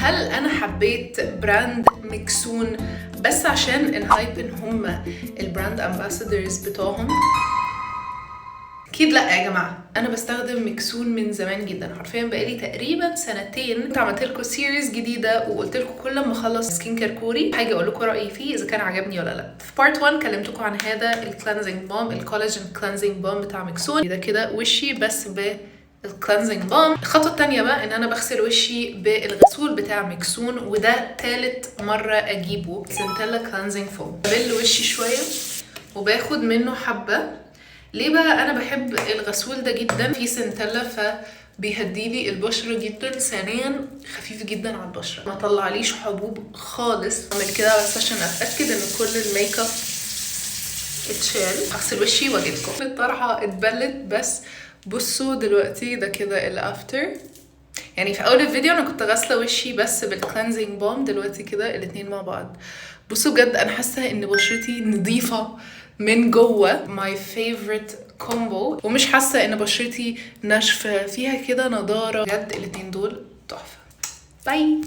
هل انا حبيت براند مكسون بس عشان الهايب ان هم البراند امباسادورز بتوعهم؟ اكيد لا يا جماعه. انا بستخدم مكسون من زمان جدا، حرفيا بقالي تقريبا سنتين. كنت عملت لكم سيريز جديده وقلت لكم كل ما اخلص سكين كير كوري هاجي اقول لكم رايي فيه اذا كان عجبني ولا لا. في بارت 1 كلمتكم عن هذا الكلانزنج بوم، الكولاجين كلانزنج بوم بتاع مكسون. ده كده وشي بس الكلانزنج بوم. الخطوه الثانيه بقى ان انا بغسل وشي بالغسول بتاع مكسون، وده ثالث مره اجيبه، سنتيلا كلانزنج فوم. ببل وشي شويه وباخد منه حبه. ليه بقى انا بحب الغسول ده جدا؟ في سنتيلا فبيهديلي البشره جدا، ثانيا خفيف جدا على البشره، ما طلعليش حبوب خالص. اعمل كده بس عشان اتاكد ان كل الميك اب اتشال. اغسل وشي واجيلكم. الطرحه اتبلت بس بصوا دلوقتي ده كده الافتر. يعني في اول الفيديو انا كنت غاسله وشي بس بالكلانزنج بوم، دلوقتي كده الاتنين مع بعض. بصوا بجد انا حاسه ان بشرتي نظيفه من جوه. ماي فيفورت كومبو، ومش حاسه ان بشرتي ناشفه، فيها كده نضاره. بجد الاتنين دول تحفه. باي.